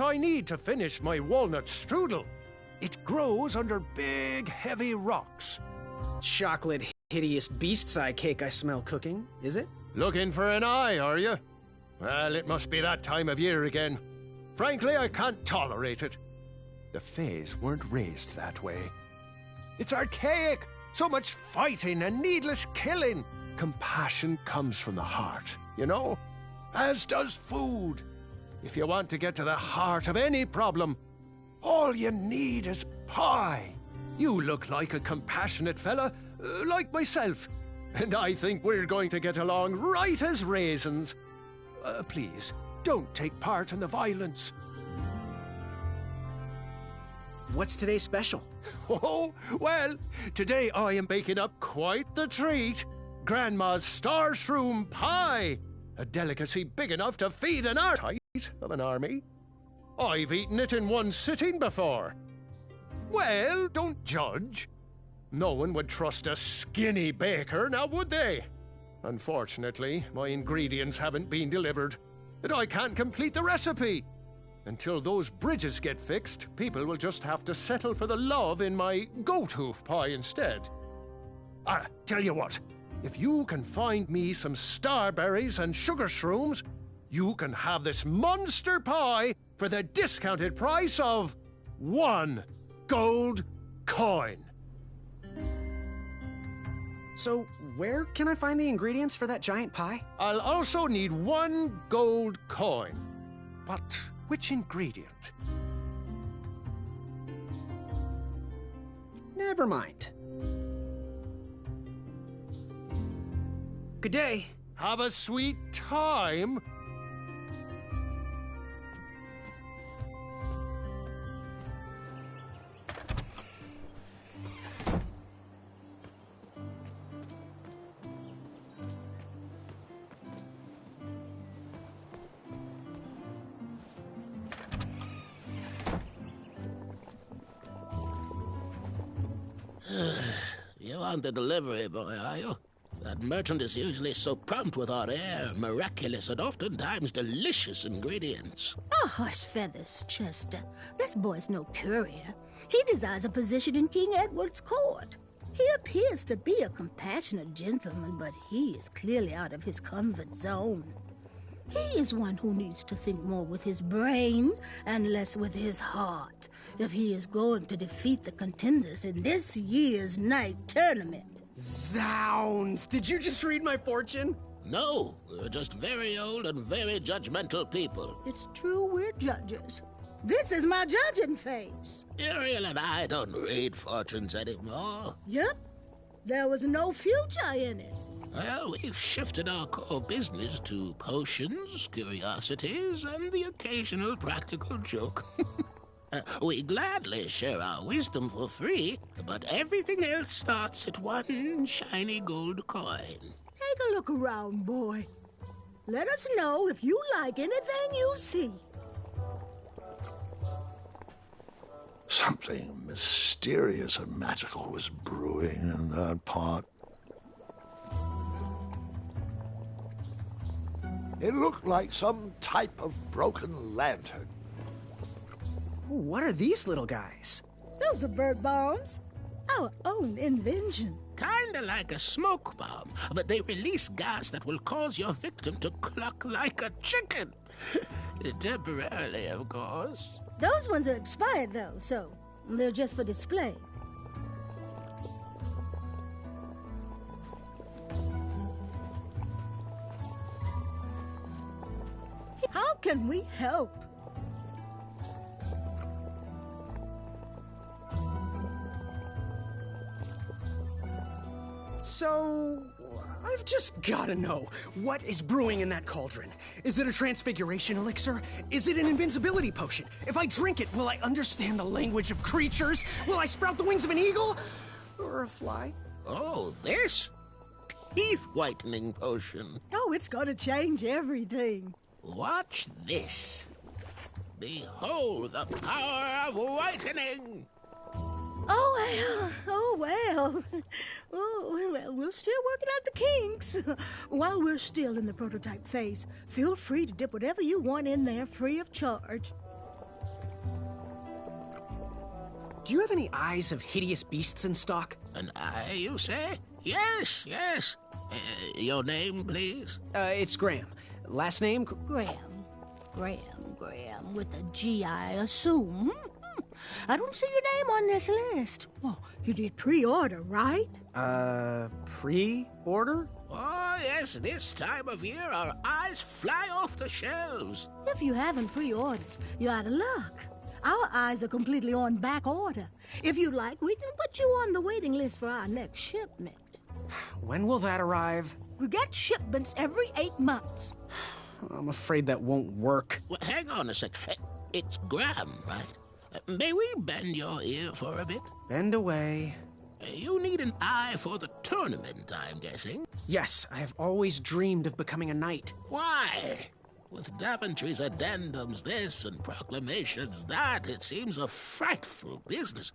I need to finish my walnut strudel. It grows under big, heavy rocks. Chocolate hideous beast's eye cake I smell cooking, is it? Looking for an eye, are you? Well, it must be that time of year again. Frankly, I can't tolerate it. The Fays weren't raised that way. It's archaic. So much fighting and needless killing. Compassion comes from the heart, you know? As does food. If you want to get to the heart of any problem, all you need is pie. You look like a compassionate fella, like myself. And I think we're going to get along right as raisins. Please, don't take part in the violence. What's today's special? Oh, well, today I am baking up quite the treat. Grandma's star shroom pie. A delicacy big enough to feed an army of an army. I've eaten it in one sitting before. Well, don't judge. No one would trust a skinny baker, now would they? Unfortunately, my ingredients haven't been delivered, and I can't complete the recipe. Until those bridges get fixed, people will just have to settle for the love in my goat hoof pie instead. Tell you what, if you can find me some starberries and sugar shrooms, you can have this monster pie for the discounted price of 1 gold coin. So, where can I find the ingredients for that giant pie? I'll also need 1 gold coin. But which ingredient? Never mind. Good day. Have a sweet time. You aren't the delivery boy, are you? That merchant is usually so prompt with our rare, miraculous, and oftentimes delicious ingredients. Oh, hush feathers, Chester. This boy's no courier. He desires a position in King Edward's court. He appears to be a compassionate gentleman, but he is clearly out of his comfort zone. He is one who needs to think more with his brain and less with his heart if he is going to defeat the contenders in this year's night tournament. Zounds! Did you just read my fortune? No, we're just very old and very judgmental people. It's true we're judges. This is my judging face. Ariel and I don't read fortunes anymore. Yep. There was no future in it. Well, we've shifted our core business to potions, curiosities, and the occasional practical joke. We gladly share our wisdom for free, but everything else starts at 1 shiny gold coin. Take a look around, boy. Let us know if you like anything you see. Something mysterious and magical was brewing in that pot. It looked like some type of broken lantern. Ooh, what are these little guys? Those are bird bombs. Our own invention. Kinda like a smoke bomb, but they release gas that will cause your victim to cluck like a chicken. Temporarily, of course. Those ones are expired, though, so they're just for display. How can we help? So, I've just gotta know, what is brewing in that cauldron? Is it a transfiguration elixir? Is it an invincibility potion? If I drink it, will I understand the language of creatures? Will I sprout the wings of an eagle? Or a fly? Oh, this? Teeth whitening potion. Oh, it's gonna change everything. Watch this. Behold the power of whitening! Oh, well. Oh, well, we're still working out the kinks. While we're still in the prototype phase, feel free to dip whatever you want in there free of charge. do you have any eyes of hideous beasts in stock? An eye, you say? Yes, yes. Your name, please? It's Graham. Last name? Graham. With a G, I assume. I don't see your name on this list. Well, you did pre-order, right? Pre-order? Oh, yes, this time of year our eyes fly off the shelves. If you haven't pre-ordered, you're out of luck. Our eyes are completely on back order. If you like, we can put you on the waiting list for our next shipment. When will that arrive? We get shipments every 8 months. I'm afraid that won't work. Well, hang on a sec. It's Graham, right? May we bend your ear for a bit? Bend away. You need an eye for the tournament, I'm guessing. Yes, I have always dreamed of becoming a knight. Why? With Daventry's addendums this and proclamations that, it seems a frightful business.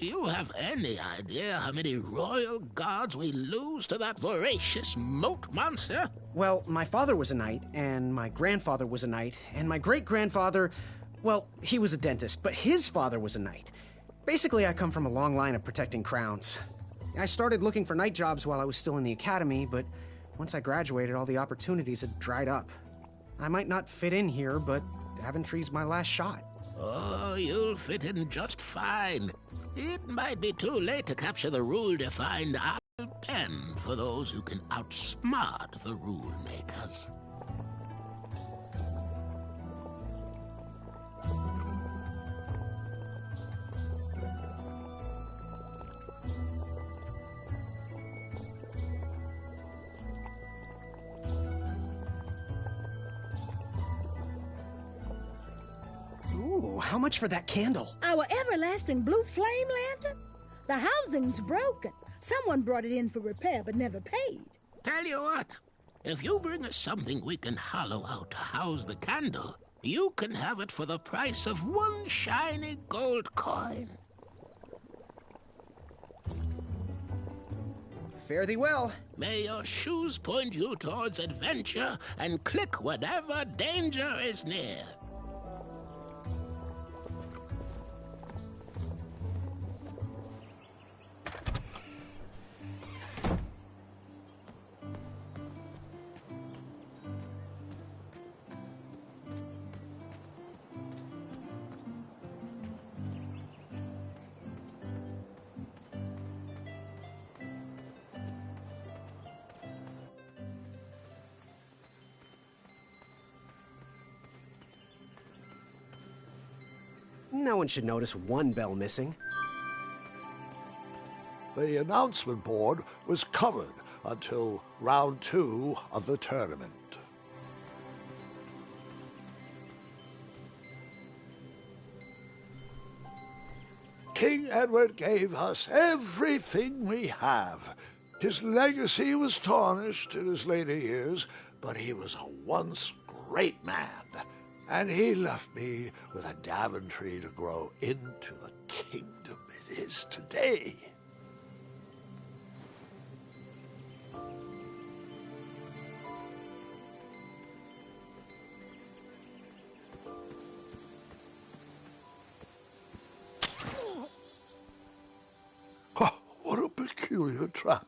Do you have any idea how many royal guards we lose to that voracious moat monster? Well, my father was a knight, and my grandfather was a knight, and my great-grandfather, well, he was a dentist, but his father was a knight. Basically, I come from a long line of protecting crowns. I started looking for knight jobs while I was still in the academy, but once I graduated, all the opportunities had dried up. I might not fit in here, but Daventry's my last shot. Oh, you'll fit in just fine. It might be too late to capture the rule-defined Apple Pen for those who can outsmart the rule makers. Ooh, how much for that candle? Our everlasting blue flame lantern? The housing's broken. Someone brought it in for repair but never paid. Tell you what, if you bring us something we can hollow out to house the candle, you can have it for the price of one shiny gold coin. Fare thee well. May your shoes point you towards adventure and click whenever danger is near. No one should notice one bell missing. The announcement board was covered until round 2 of the tournament. King Edward gave us everything we have. His legacy was tarnished in his later years, but he was a once great man. And he left me with a Daventry to grow into the kingdom it is today. What a peculiar trap.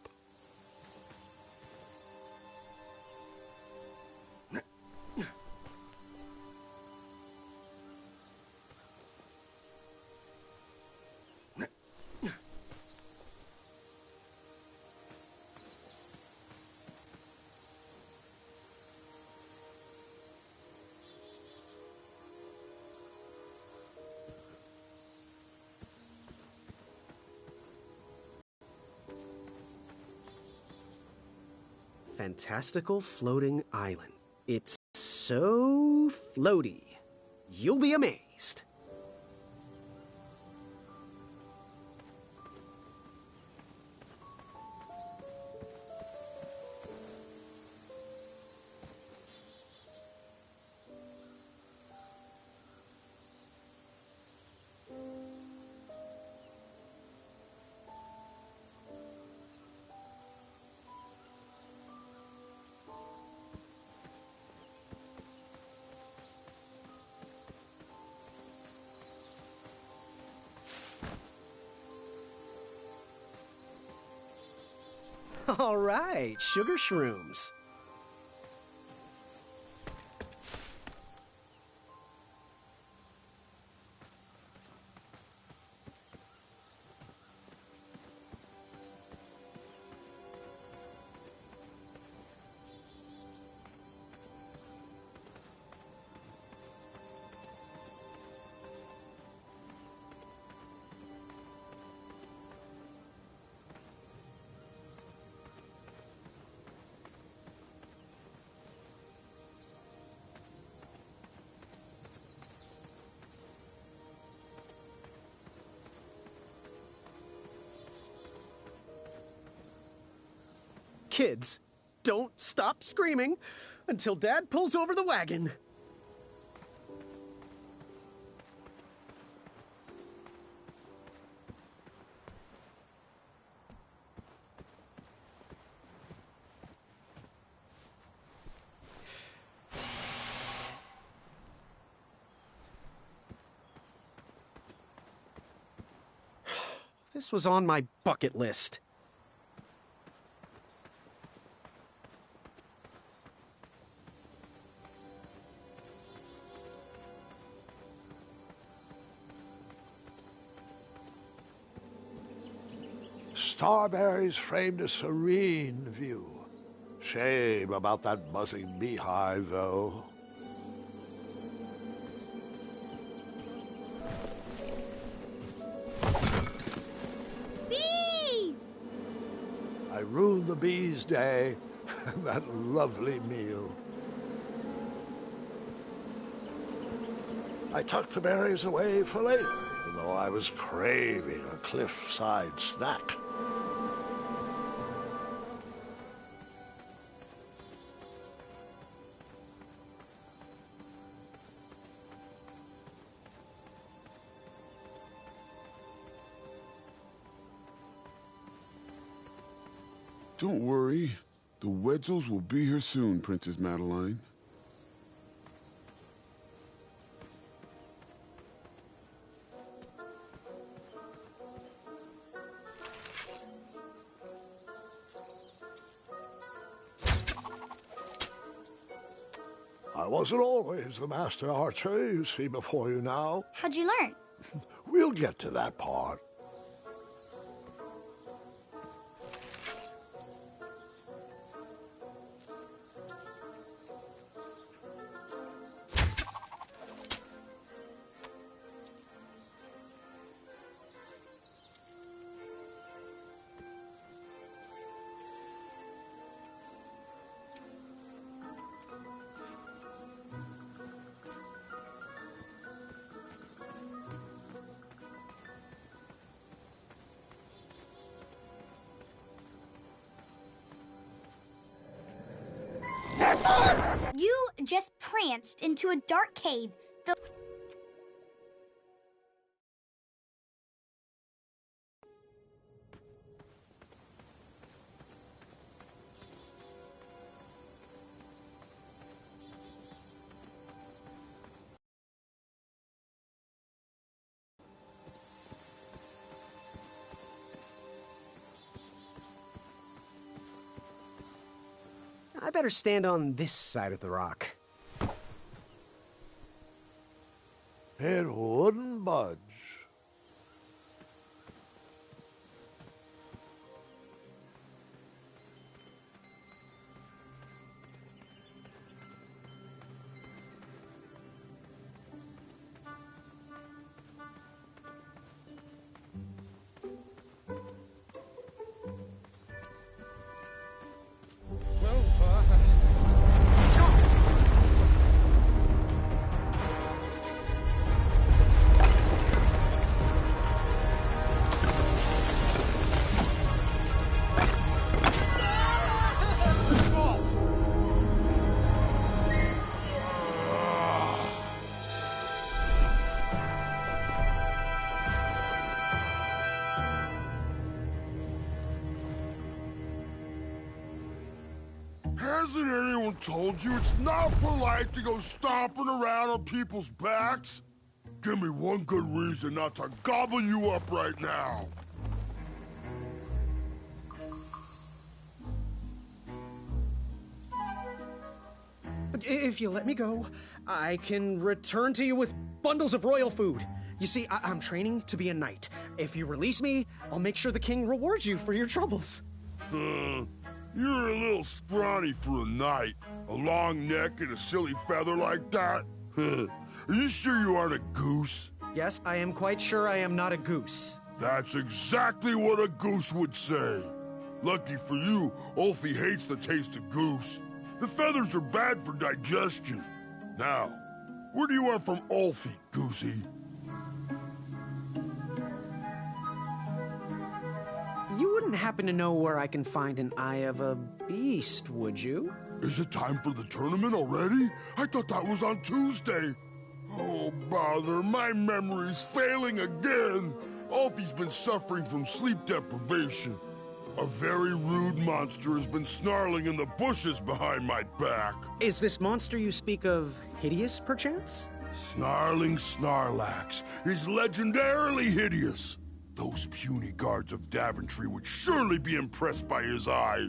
Fantastical floating island. It's so floaty. You'll be amazed. All right, sugar shrooms. Kids, don't stop screaming until Dad pulls over the wagon. This was on my bucket list. Starberries framed a serene view. Shame about that buzzing beehive, though. Bees! I ruined the bees' day. That lovely meal. I tucked the berries away for later, even though I was craving a cliffside snack. Don't worry. The Wetzels will be here soon, Princess Madeline. I wasn't always the master archer you see before you now. How'd you learn? We'll get to that part. You just pranced into a dark cave. I better stand on this side of the rock. It wouldn't budge. Hasn't anyone told you it's not polite to go stomping around on people's backs? Give me one good reason not to gobble you up right now. If you let me go, I can return to you with bundles of royal food. You see, I'm training to be a knight. If you release me, I'll make sure the king rewards you for your troubles. You're a little scrawny for a knight. A long neck and a silly feather like that? Are you sure you aren't a goose? Yes, I am quite sure I am not a goose. That's exactly what a goose would say. Lucky for you, Ulfie hates the taste of goose. The feathers are bad for digestion. Now, where do you want from Ulfie, Goosey? You wouldn't happen to know where I can find an Eye of a Beast, would you? Is it time for the tournament already? I thought that was on Tuesday. Oh, bother, my memory's failing again. Ulfie's been suffering from sleep deprivation. A very rude monster has been snarling in the bushes behind my back. Is this monster you speak of hideous, perchance? Snarling Snarlax is legendarily hideous. Those puny guards of Daventry would surely be impressed by his eye.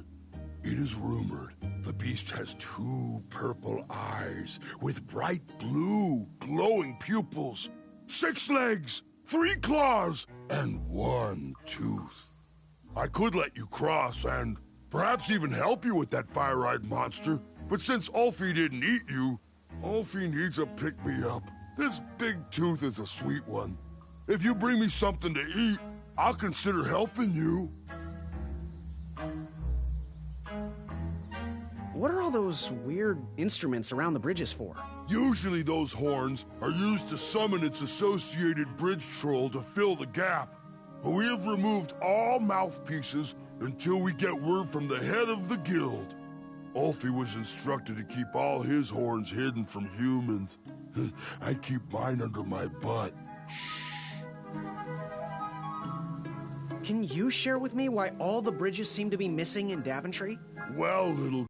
It is rumored the beast has 2 purple eyes with bright blue, glowing pupils, 6 legs, 3 claws, and 1 tooth. I could let you cross and perhaps even help you with that fire-eyed monster, but since Ulfie didn't eat you, Ulfie needs a pick-me-up. This big tooth is a sweet one. If you bring me something to eat, I'll consider helping you. What are all those weird instruments around the bridges for? Usually those horns are used to summon its associated bridge troll to fill the gap. But we have removed all mouthpieces until we get word from the head of the guild. Ulfie was instructed to keep all his horns hidden from humans. I keep mine under my butt. Can you share with me why all the bridges seem to be missing in Daventry? Well, little